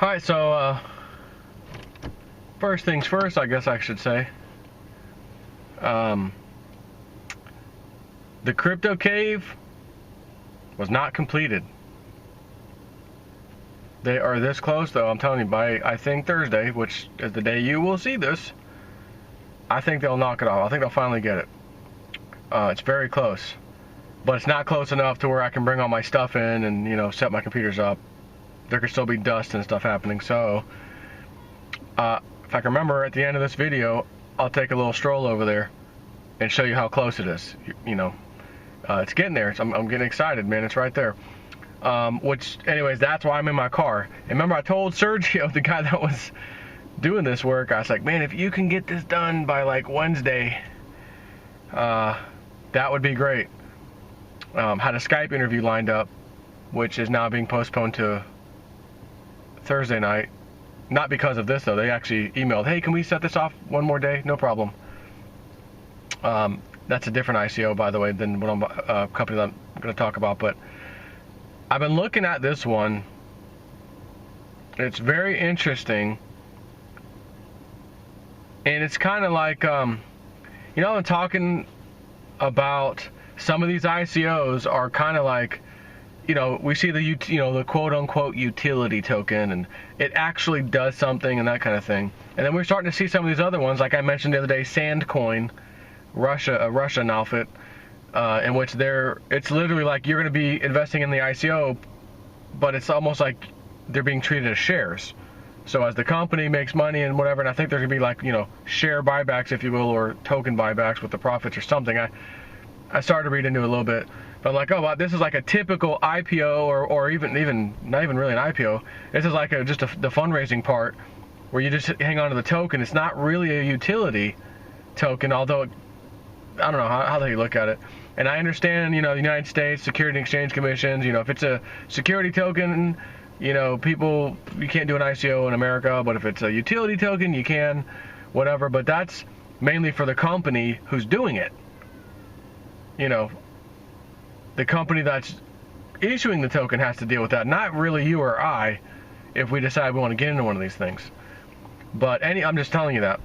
Alright, so first things first, I guess I should say. The crypto cave was not completed. They are this close, though. I'm telling you, by I think Thursday, which is the day you will see this, I think they'll knock it off. I think they'll finally get it. It's very close, but it's not close enough to where I can bring all my stuff in and, you know, set my computers up. There could still be dust and stuff happening. So, if I can remember, at the end of this video, I'll take a little stroll over there and show you how close it is. You know, it's getting there. I'm getting excited, man. It's right there. Which, anyways, that's why I'm in my car. And remember, I told Sergio, the guy that was doing this work, I was like, man, if you can get this done by like Wednesday, that would be great. Had a Skype interview lined up, which is now being postponed to Thursday night. Not because of this, though. They actually emailed, hey, can we set this off one more day? No problem. That's a different ICO, by the way, than what company that I'm going to talk about. But I've been looking at this one. It's very interesting. And it's kind of like, you know, I'm talking about some of these ICOs are kind of like, you know, we see the the quote-unquote utility token, and it actually does something and that kind of thing. And then we're starting to see some of these other ones, like I mentioned the other day, Sandcoin, a Russian outfit, in which it's literally like you're going to be investing in the ICO, but it's almost like they're being treated as shares. So as the company makes money and whatever, and I think there's going to be like, you know, share buybacks, if you will, or token buybacks with the profits or something. I started to read into it a little bit. But I'm like, oh, wow, this is like a typical IPO, or even not even really an IPO. This is like just the fundraising part, where you just hang on to the token. It's not really a utility token, although I don't know how they look at it. And I understand, you know, the United States Security and Exchange Commissions, you know, if it's a security token, you know, you can't do an ICO in America, but if it's a utility token, you can, whatever. But that's mainly for the company who's doing it. You know, the company that's issuing the token has to deal with that, not really you or I, if we decide we want to get into one of these things. But I'm just telling you that.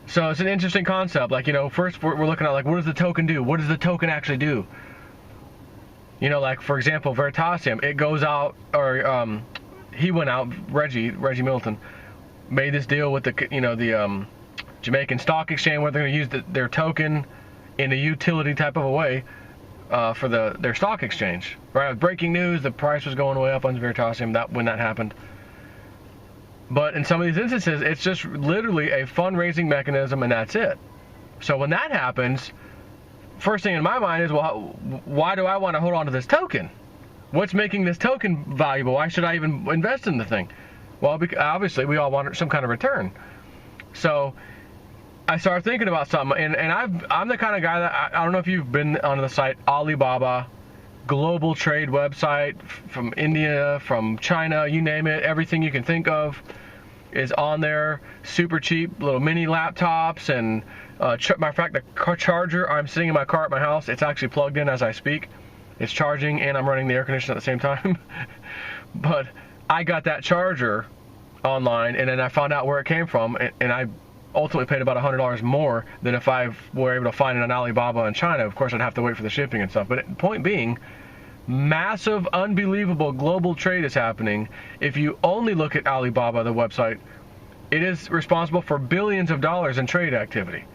So it's an interesting concept. Like, you know, first we're looking at, like, what does the token do? What does the token actually do? You know, like, for example, Veritasium, it goes out, or he went out, Reggie Milton, made this deal with the Jamaican Stock Exchange, where they're going to use their token in a utility type of a way for their stock exchange. Right? Breaking news, the price was going way up on Veritasium when that happened. But in some of these instances, it's just literally a fundraising mechanism, and that's it. So when that happens, first thing in my mind is, well, why do I want to hold on to this token? What's making this token valuable? Why should I even invest in the thing? Well, obviously, we all want some kind of return. So I started thinking about something, and I'm the kind of guy that, I don't know if you've been on the site Alibaba, global trade website, from India, from China, you name it, everything you can think of is on there. Super cheap little mini laptops, and matter of fact, the charger, I'm sitting in my car at my house, it's actually plugged in as I speak. It's charging, and I'm running the air conditioner at the same time. But I got that charger online, and then I found out where it came from, and I ultimately paid about $100 more than if I were able to find it on Alibaba in China. Of course, I'd have to wait for the shipping and stuff. But point being, massive, unbelievable global trade is happening. If you only look at Alibaba, the website, it is responsible for billions of dollars in trade activity.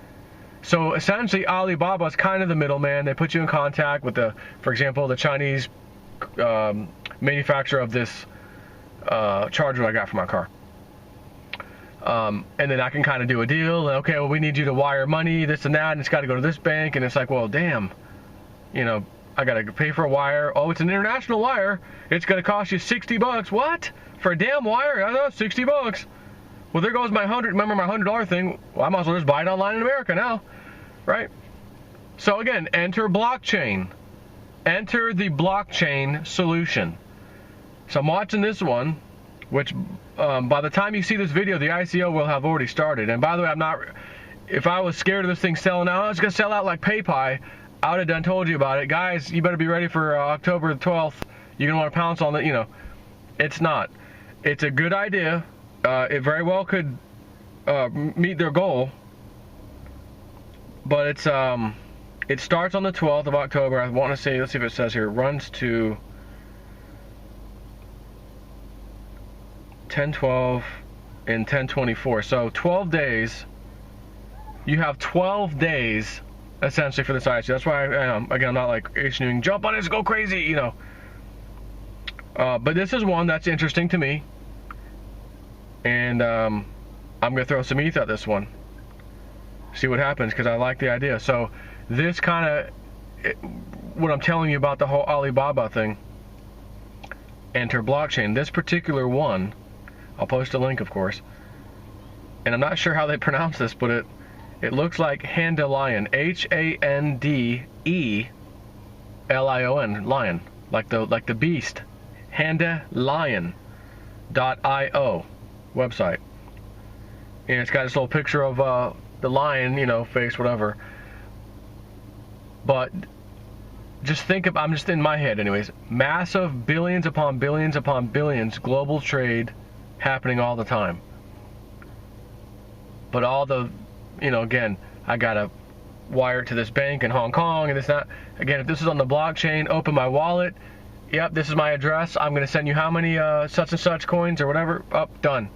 So essentially, Alibaba is kind of the middleman. They put you in contact with for example, the Chinese manufacturer of this charger I got for my car. And then I can kind of do a deal, and okay, well, we need you to wire money, this and that, and it's got to go to this bank, and it's like, well, damn, you know, I got to pay for a wire. Oh, it's an international wire. It's going to cost you $60. What? For a damn wire? I know, $60. Well, there goes my $100 thing. Well, I might as well just buy it online in America now, right? So again, enter blockchain. Enter the blockchain solution. So I'm watching this one, which by the time you see this video, the ICO will have already started. And by the way, if I was scared of this thing selling out, it's going to sell out like PayPal, I would have done told you about it. Guys, you better be ready for October the 12th. you're going to want to pounce on the, it's not. It's a good idea. It very well could meet their goal, but it starts on the 12th of October. I want to say, let's see if it says here, runs to 10/12 and 10/24. So 12 days. You have 12 days essentially for this ICO. That's why again, I'm not like issuing jump on it, go crazy, but this is one that's interesting to me, and I'm gonna throw some ETH at this one, see what happens, because I like the idea. So this kind of what I'm telling you about the whole Alibaba thing, enter blockchain, this particular one, I'll post a link, of course, and I'm not sure how they pronounce this, but it looks like Handelion, Handelion, lion, like the beast. Handelion.io website, and it's got this little picture of the lion, face, whatever. But just think of, I'm just in my head, anyways. Massive billions upon billions upon billions global trade happening all the time. But all the again, I gotta wire it to this bank in Hong Kong and this, that. Again, if this is on the blockchain, open my wallet. Yep, this is my address. I'm gonna send you how many such and such coins or whatever. Done.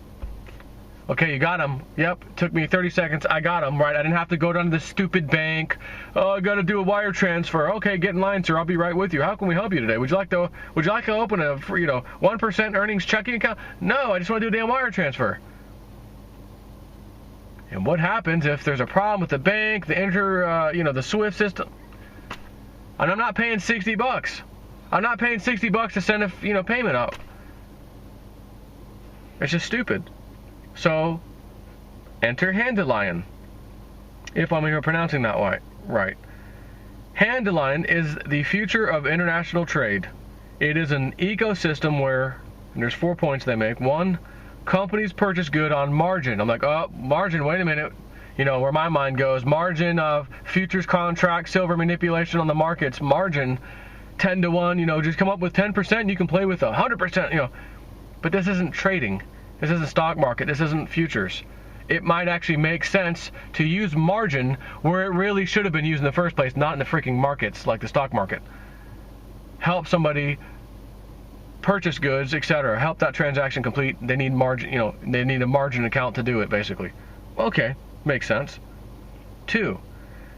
Okay, you got them. Yep, took me 30 seconds. I got them, right? I didn't have to go down to this stupid bank. Oh, I gotta do a wire transfer. Okay, get in line, sir. I'll be right with you. How can we help you today? Would you like to open a 1% earnings checking account? No, I just want to do a damn wire transfer. And what happens if there's a problem with the bank, the SWIFT system? And I'm not paying $60. I'm not paying $60 to send a payment out. It's just stupid. So enter Handelion, if I'm even pronouncing that right. Handelion is the future of international trade. It is an ecosystem where, and there's 4 points they make. 1, companies purchase good on margin. I'm like, oh, margin, wait a minute. Where my mind goes, margin of futures contracts, silver manipulation on the markets, margin 10 to 1, just come up with 10%, you can play with 100%, But this isn't trading. This isn't stock market. This isn't futures. It might actually make sense to use margin where it really should have been used in the first place, not in the freaking markets like the stock market. Help somebody purchase goods, etc. Help that transaction complete. They need margin, they need a margin account to do it, basically. Okay, makes sense. 2,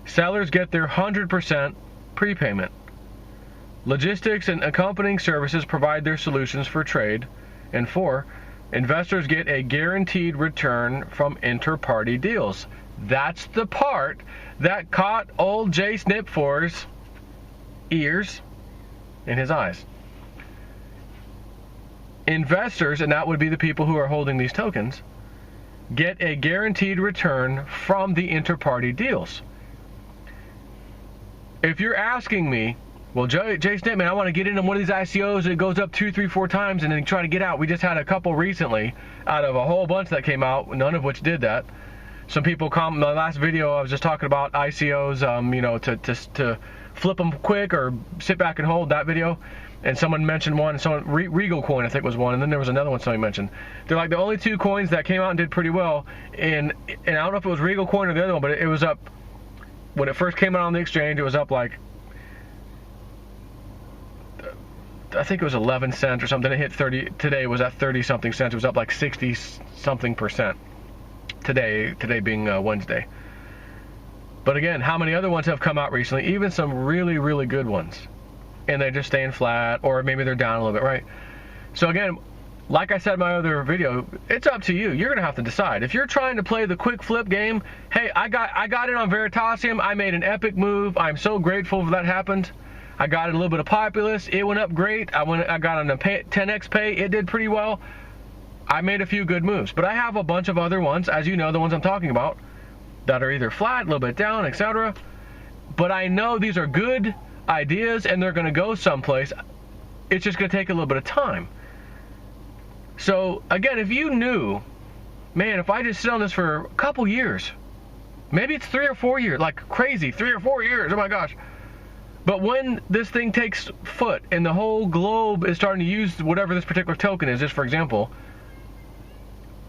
sellers get their 100% prepayment. Logistics and accompanying services provide their solutions for trade. And 4, investors get a guaranteed return from inter-party deals. That's the part that caught old Jay Snip4's ears and his eyes. Investors, and that would be the people who are holding these tokens, get a guaranteed return from the inter-party deals. If you're asking me, well, Jay Snip, man, I want to get into one of these ICOs that goes up 2, 3, 4 times and then try to get out. We just had a couple recently out of a whole bunch that came out, none of which did that. Some people comment, my last video I was just talking about ICOs, to flip them quick or sit back and hold, that video. And someone mentioned one, Regal coin I think was one, and then there was another one somebody mentioned. They're like the only 2 coins that came out and did pretty well, and I don't know if it was Regal coin or the other one, but it was up, when it first came out on the exchange, it was up like, I think it was 11 cents or something. It hit 30. Today was at 30 something cents. It was up like 60 something percent. Today being Wednesday. But again, how many other ones have come out recently? Even some really, really good ones, and they're just staying flat, or maybe they're down a little bit, right? So again, like I said in my other video, it's up to you. You're gonna have to decide. If you're trying to play the quick flip game, hey, I got it on Veritasium. I made an epic move. I'm so grateful that happened. I got a little bit of Populous. It went up great. I got on a 10x pay. It did pretty well. I made a few good moves, but I have a bunch of other ones, as you know, the ones I'm talking about, that are either flat, a little bit down, etc. But I know these are good ideas and they're going to go someplace. It's just going to take a little bit of time. So again, if you knew, man, if I just sit on this for a couple years, maybe it's 3 or 4 years, like crazy, 3 or 4 years, oh my gosh. But when this thing takes foot and the whole globe is starting to use whatever this particular token is, just for example,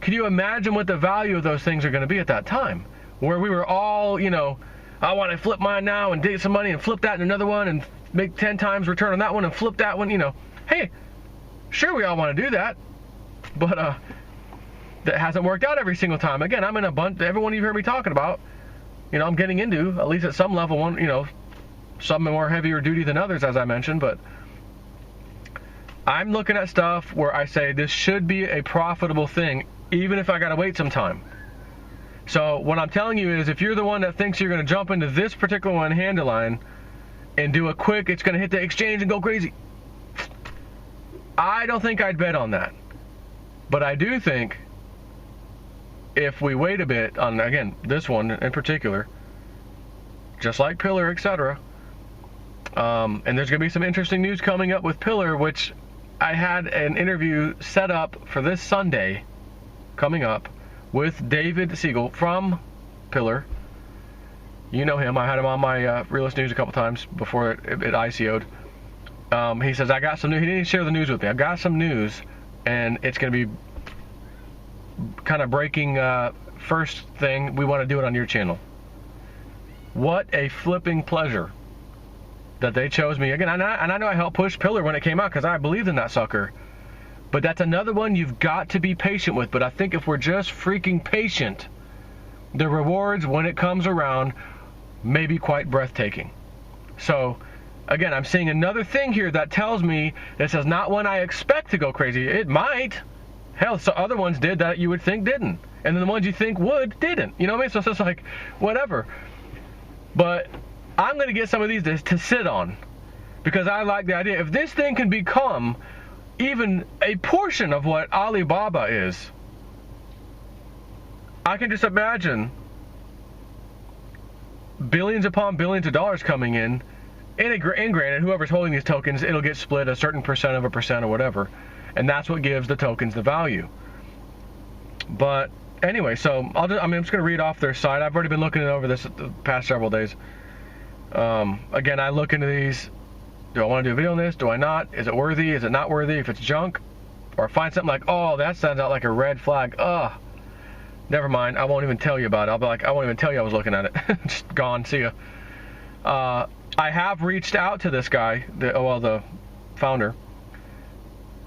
can you imagine what the value of those things are going to be at that time? Where we were all, you know, I want to flip mine now and take some money and flip that in another one and make 10 times return on that one and flip that one, you know. Hey, sure, we all want to do that, but that hasn't worked out every single time. Again, I'm in a bunch, everyone you've heard me talking about, you know, I'm getting into, at least at some level, one, you know, some more heavier duty than others, as I mentioned, but I'm looking at stuff where I say this should be a profitable thing, even if I got to wait some time. So what I'm telling you is, if you're the one that thinks you're going to jump into this particular one, Handelion, and do a quick, it's going to hit the exchange and go crazy, I don't think I'd bet on that. But I do think if we wait a bit on, again, this one in particular, just like Pillar, etc., and there's going to be some interesting news coming up with Pillar, which I had an interview set up for this Sunday coming up with David Siegel from Pillar. You know him. I had him on my Realist News a couple times before it ICO'd. He says, I got some news. He didn't share the news with me. I got some news, and it's going to be kind of breaking first thing. We want to do it on your channel. What a flipping pleasure that they chose me. Again, and I know I helped push Pillar when it came out because I believed in that sucker. But that's another one you've got to be patient with. But I think if we're just freaking patient, the rewards when it comes around may be quite breathtaking. So, again, I'm seeing another thing here that tells me this is not one I expect to go crazy. It might. Hell, so other ones did that you would think didn't. And then the ones you think would, didn't. You know what I mean? So it's just like, whatever. But I'm going to get some of these to sit on, because I like the idea. If this thing can become even a portion of what Alibaba is, I can just imagine billions upon billions of dollars coming in. And granted, whoever's holding these tokens, it'll get split a certain percent of a percent or whatever. And that's what gives the tokens the value. But anyway, so I'm just going to read off their site. I've already been looking over this the past several days. Again, I look into these. Do I want to do a video on this? Do I not? Is it worthy? Is it not worthy? If it's junk, or find something like, oh, that sounds out like a red flag. Ugh. Never mind. I won't even tell you about it. I'll be like, I won't even tell you I was looking at it. Just gone. See ya. I have reached out to this guy, the founder,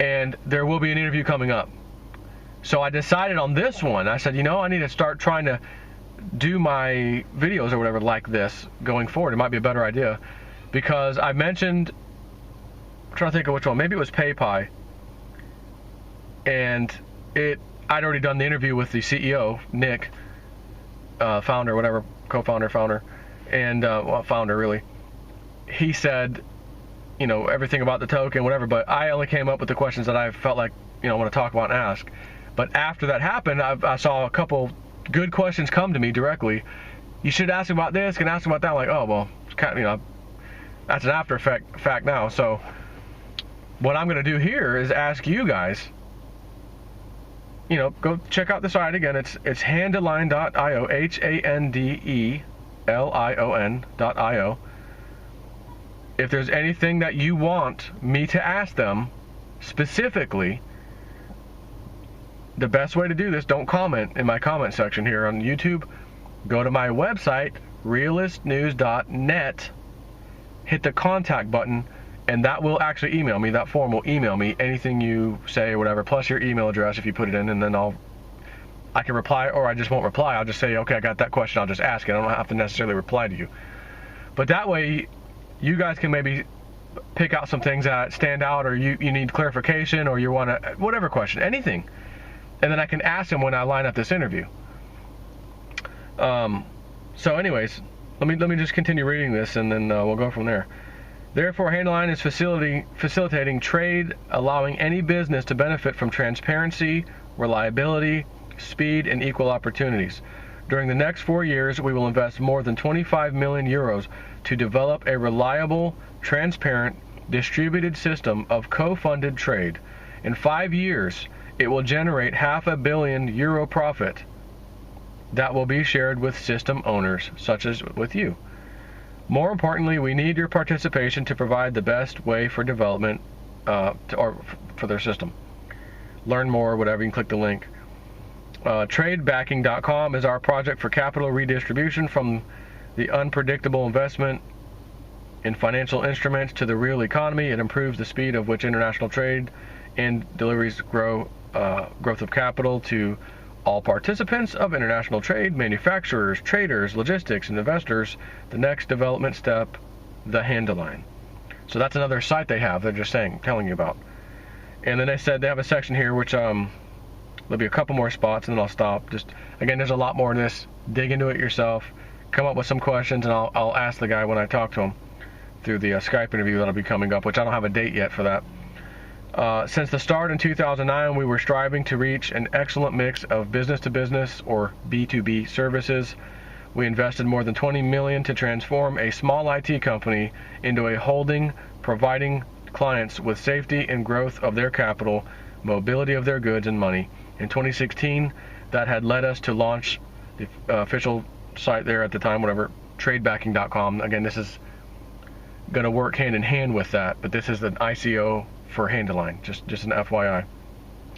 and there will be an interview coming up. So I decided on this one. I said, you know, I need to start trying to do my videos or whatever like this going forward. It might be a better idea, because I mentioned, I'm trying to think of which one, maybe it was PayPal, and I'd already done the interview with the CEO, Nick, founder, whatever, co-founder, founder, and well, founder really. He said, you know, everything about the token, whatever, but I only came up with the questions that I felt like, you know, I want to talk about and ask. But after that happened, I saw a couple good questions come to me directly. You should ask about this, can ask about that. I'm like, oh, well, it's kind of, you know, that's an after fact now. So what I'm going to do here is ask you guys, you know, go check out the site again. It's handelion.io, handelion.io. If there's anything that you want me to ask them specifically, the best way to do this, don't comment in my comment section here on YouTube. Go to my website, realistnews.net, hit the contact button, and that will actually email me. That form will email me anything you say or whatever, plus your email address if you put it in, and then I can reply, or I just won't reply. I'll just say, okay, I got that question, I'll just ask it. I don't have to necessarily reply to you. But that way, you guys can maybe pick out some things that stand out, or you need clarification, or you want to, whatever question, anything. And then I can ask them when I line up this interview. So anyways, let me just continue reading this, and then we'll go from there. Therefore, Handelion is facilitating trade, allowing any business to benefit from transparency, reliability, speed, and equal opportunities. During the next 4 years, we will invest more than 25 million euros to develop a reliable, transparent, distributed system of co-funded trade. In 5 years, it will generate €500 million profit that will be shared with system owners, such as with you. More importantly, we need your participation to provide the best way for development or for their system. Learn more, whatever, you can click the link. Tradebacking.com is our project for capital redistribution from the unpredictable investment in financial instruments to the real economy. It improves the speed of which international trade and deliveries growth of capital to all participants of international trade, manufacturers, traders, logistics, and investors. The next development step, the Handelion. So that's another site they have. They're just telling you about. And then they said they have a section here which there'll be a couple more spots, and then I'll stop. Just again, there's a lot more in this. Dig into it yourself. Come up with some questions, and I'll ask the guy when I talk to him through the Skype interview that'll be coming up, which I don't have a date yet for that. Since the start in 2009, we were striving to reach an excellent mix of business-to-business or B2B services. We invested more than $20 million to transform a small IT company into a holding, providing clients with safety and growth of their capital, mobility of their goods and money. In 2016, that had led us to launch the official site there at the time, whatever, tradebacking.com. Again, this is going to work hand in hand with that, but this is the ICO for Handelion, just an FYI.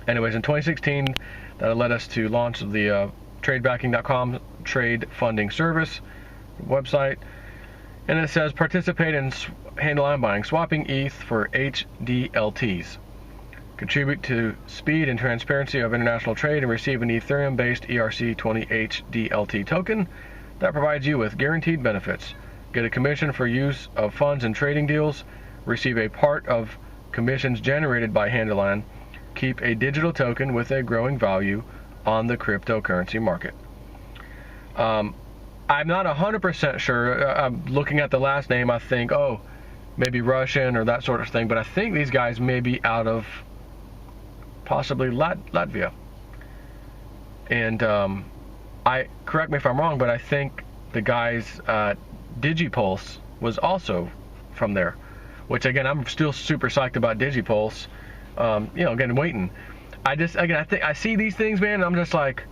Anyways, in 2016, that led us to launch the tradebacking.com trade funding service website, and it says participate in Handelion buying, swapping ETH for HDLTs, contribute to speed and transparency of international trade, and receive an Ethereum-based ERC20 HDLT token that provides you with guaranteed benefits. Get a commission for use of funds in trading deals, receive a part of commissions generated by Handelion, keep a digital token with a growing value on the cryptocurrency market. I'm not 100% sure. I'm looking at the last name. I think, oh, maybe Russian or that sort of thing, but I think these guys may be out of possibly Latvia. And correct me if I'm wrong, but I think the guys Digipulse was also from there, which again, I'm still super psyched about Digipulse. Again, waiting. I think I see these things, man, and I'm just like,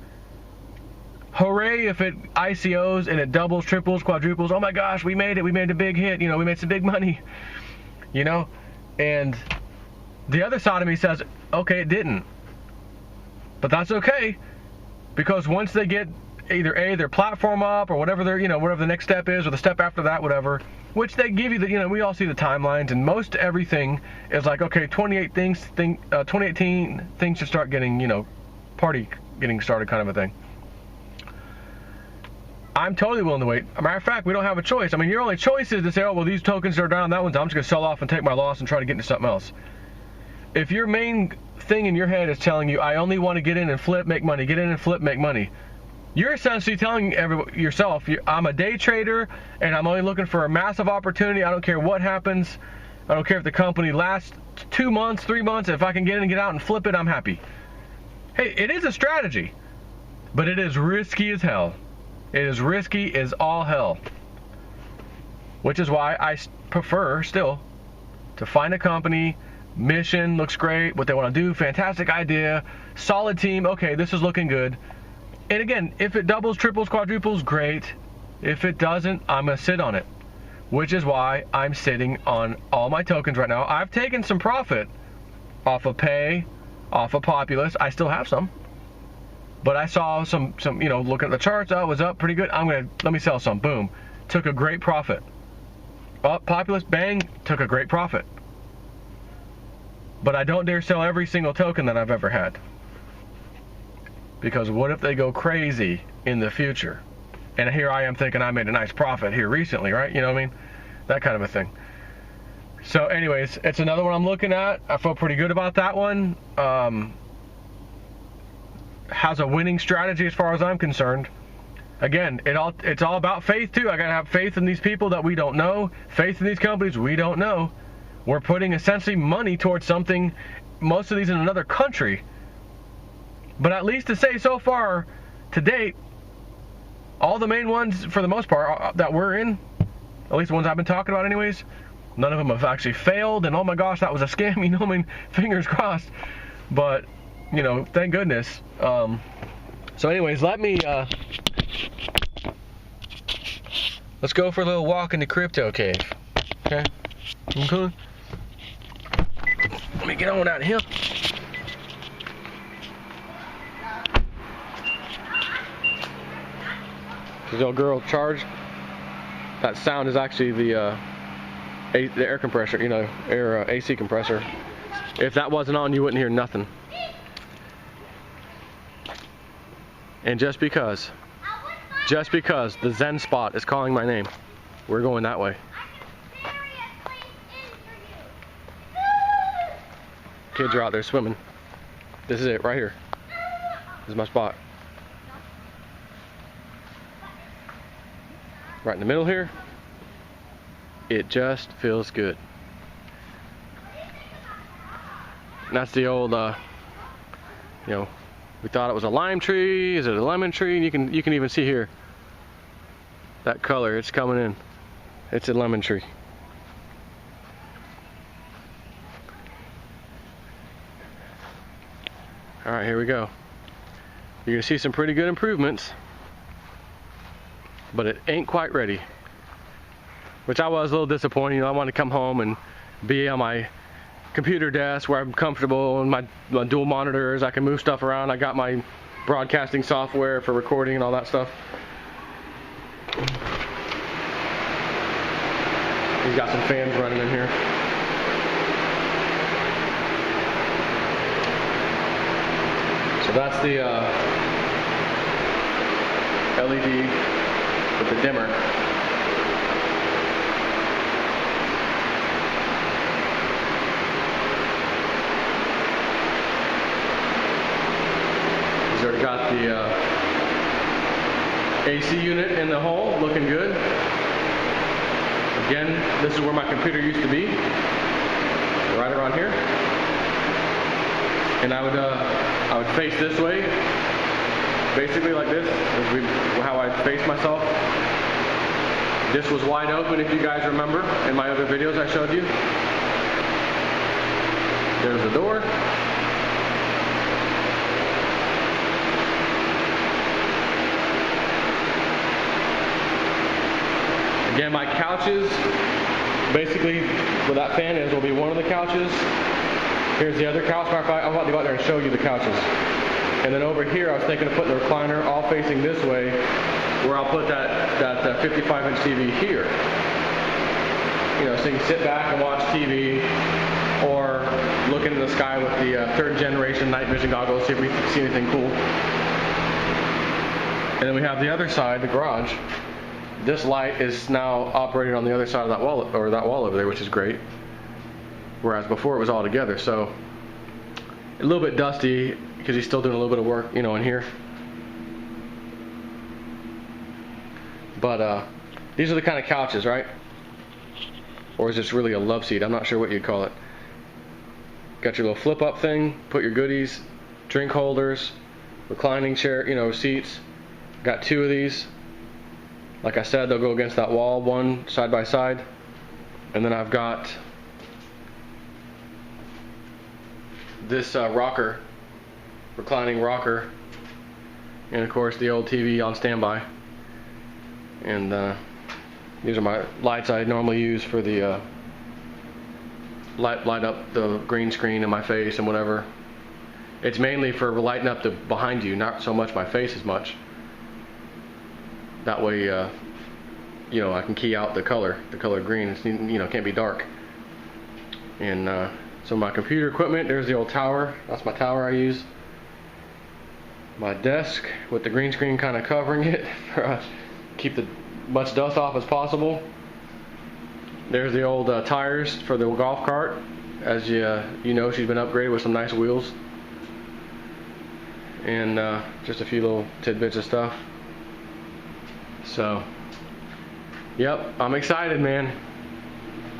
hooray if it ICOs and it doubles, triples, quadruples. Oh my gosh, we made it. We made a big hit. We made some big money. And the other side of me says, okay, it didn't. But that's okay, because once they get either their platform up or whatever whatever the next step is, or the step after that, whatever, which they give you we all see the timelines, and most everything is like, okay, 2018 things should start getting, party getting started kind of a thing. I'm totally willing to wait. As a matter of fact, we don't have a choice. I mean, your only choice is to say, oh, well, these tokens are down, that one's down, I'm just going to sell off and take my loss and try to get into something else. If your main thing in your head is telling you, I only want to get in and flip, make money, get in and flip, make money, you're essentially telling yourself, I'm a day trader, and I'm only looking for a massive opportunity. I don't care what happens. I don't care if the company lasts 2 months, 3 months. If I can get in and get out and flip it, I'm happy. Hey, it is a strategy, but it is risky as hell. It is risky as all hell. Which is why I prefer still to find a company, mission looks great, what they want to do, fantastic idea, solid team, okay, this is looking good. And again, if it doubles, triples, quadruples, great. If it doesn't, I'm going to sit on it. Which is why I'm sitting on all my tokens right now. I've taken some profit off of Pay, off of Populous. I still have some. But I saw some looking at the charts, it was up pretty good. Let me sell some. Boom. Took a great profit. Up, Populous, bang, took a great profit. But I don't dare sell every single token that I've ever had. Because what if they go crazy in the future? And here I am thinking I made a nice profit here recently, right? You know what I mean? That kind of a thing. So anyways, it's another one I'm looking at. I feel pretty good about that one. Has a winning strategy as far as I'm concerned. Again, it's all about faith too. I gotta have faith in these people that we don't know, faith in these companies we don't know. We're putting essentially money towards something, most of these in another country. But at least to say so far, to date, all the main ones, for the most part, that we're in, at least the ones I've been talking about anyways, none of them have actually failed, and oh my gosh, that was a scam, I mean, fingers crossed. But, thank goodness. So anyways, let me Let's go for a little walk in the crypto cave. Okay? Okay. Let me get on out here. This old girl charged. That sound is actually the air compressor, you know, AC compressor. If that wasn't on, you wouldn't hear nothing. And just because the Zen spot is calling my name, we're going that way. Kids are out there swimming. This is it right here. This is my spot. Right in the middle here. It just feels good. And that's the old, you know, we thought it was a lime tree. Is it a lemon tree? And you can even see here that color. It's coming in. It's a lemon tree. All right, here we go. You're gonna see some pretty good improvements, but it ain't quite ready. Which I was a little disappointed. You know, I wanted to come home and be on my computer desk where I'm comfortable, and my dual monitors. I can move stuff around. I got my broadcasting software for recording and all that stuff. He's got some fans running in here. So that's the LED with the dimmer. He's already got the AC unit in the hole, looking good. Again, this is where my computer used to be, right around here. And I would face this way, basically like this, is how I face myself. This was wide open, if you guys remember, in my other videos I showed you. There's the door. Again, my couches, basically where that fan is, will be one of the couches. Here's the other couch. I'm about to go out there and show you the couches. And then over here, I was thinking of putting the recliner all facing this way, where I'll put that 55-inch TV here. You know, so you can sit back and watch TV, or look into the sky with the third generation night vision goggles, see if we see anything cool. And then we have the other side, the garage. This light is now operating on the other side of that wall, or that wall over there, which is great. Whereas before it was all together, so a little bit dusty because he's still doing a little bit of work, you know, in here. But these are the kind of couches, right? Or is this really a love seat? I'm not sure what you'd call it. Got your little flip-up thing, put your goodies, drink holders, reclining chair, you know, seats. Got two of these. Like I said, they'll go against that wall, one side by side. And then I've got this rocker, reclining rocker, and of course the old TV on standby. And these are my lights I normally use for the light up the green screen in my face and whatever. It's mainly for lighting up the behind you, not so much my face as much. That way, you know, I can key out the color green. It's, you know, can't be dark. And so my computer equipment, there's the old tower. That's my tower I use. My desk with the green screen kind of covering it for keep the much dust off as possible. There's the old tires for the golf cart. As you know, she's been upgraded with some nice wheels. And just a few little tidbits of stuff. So, yep, I'm excited, man.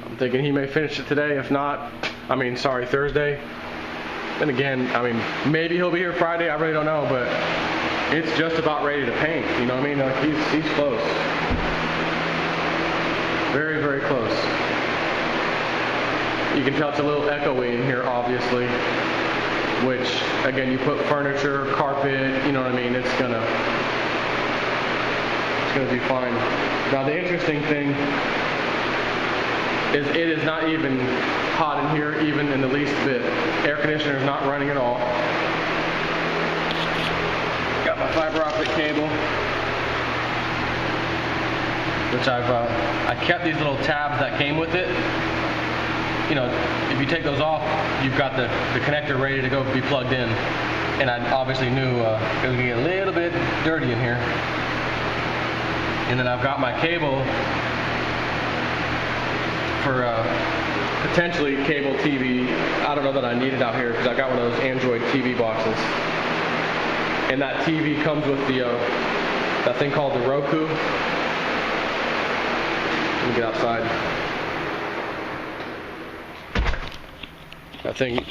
I'm thinking he may finish it today. If not, Thursday. Then again, maybe he'll be here Friday. I really don't know, but it's just about ready to paint. You know what I mean? Like he's close. Very, very close. You can tell it's a little echoey in here, obviously. Which, again, you put furniture, carpet, you know what I mean? It's gonna it's going to be fine. Now the interesting thing is it is not even hot in here, even in the least bit. Air conditioner is not running at all. Got my fiber optic cable, which I kept these little tabs that came with it. You know, if you take those off, you've got the connector ready to go be plugged in. And I obviously knew it was going to get a little bit dirty in here. And then I've got my cable for potentially cable TV. I don't know that I need it out here because I got one of those Android TV boxes. And that TV comes with the that thing called the Roku. Let me get outside. That thing,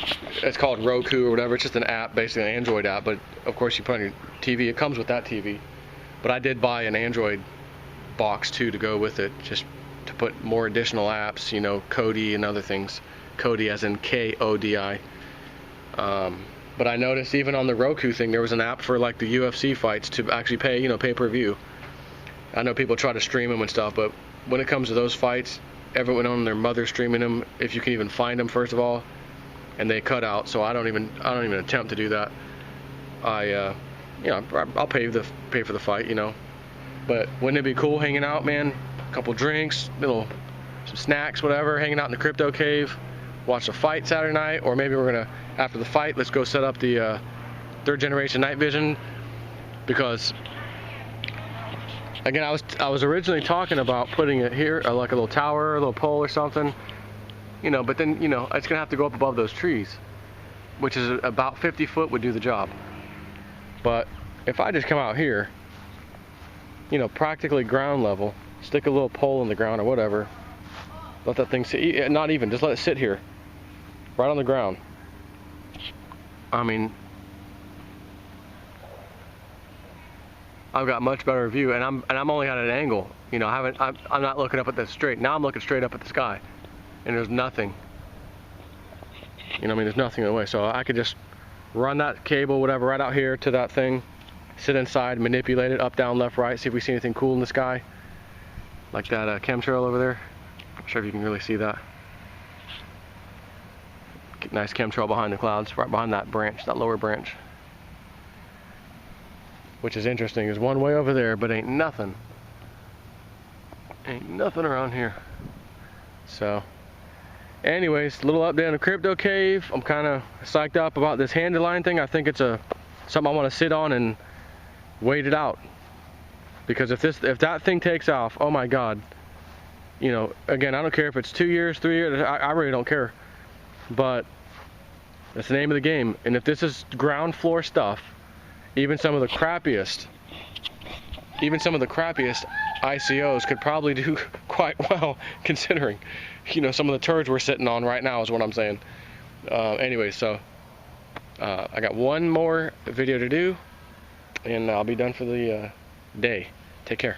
it's called Roku or whatever. It's just an app, basically an Android app. But of course, you put on your TV. It comes with that TV. But I did buy an Android box too to go with it, just to put more additional apps. You know, Kodi and other things. Kodi as in K-O-D-I. But I noticed even on the Roku thing, there was an app for like the UFC fights to actually pay, you know, pay-per-view. I know people try to stream them and stuff, but when it comes to those fights, everyone on their mother streaming them, if you can even find them, first of all, and they cut out, so I don't even attempt to do that. You know, I'll pay for the fight, you know. But wouldn't it be cool hanging out, man? A couple drinks, some snacks, whatever, hanging out in the crypto cave, watch a fight Saturday night, or maybe we're gonna, after the fight, let's go set up the third generation night vision, because again, I was originally talking about putting it here, like a little tower, a little pole or something, you know, but then, you know, it's gonna have to go up above those trees, which is about 50 foot would do the job. But if I just come out here, you know, practically ground level, stick a little pole in the ground or whatever, let that thing sit, not even, just let it sit here, right on the ground. I mean, I've got much better view, and I'm only at an angle. You know, I'm not looking up at the straight. Now I'm looking straight up at the sky, and there's nothing. You know, I mean, there's nothing in the way. So I could just run that cable, whatever, right out here to that thing, sit inside, manipulate it up, down, left, right, see if we see anything cool in the sky, like that chemtrail over there. I'm not sure if you can really see that. Nice chemtrail behind the clouds, right behind that branch, that lower branch. Which is interesting, there's one way over there, but ain't nothing. Ain't nothing around here. So, anyways, a little update on the crypto cave. I'm kind of psyched up about this Handelion thing. I think it's something I want to sit on and wait it out. Because if that thing takes off, oh my God. You know, again, I don't care if it's 2 years, 3 years, I really don't care. But that's the name of the game. And if this is ground floor stuff, even some of the crappiest ICOs could probably do quite well, considering, you know, some of the turds we're sitting on right now is what I'm saying. Anyway, so I got one more video to do, and I'll be done for the day. Take care.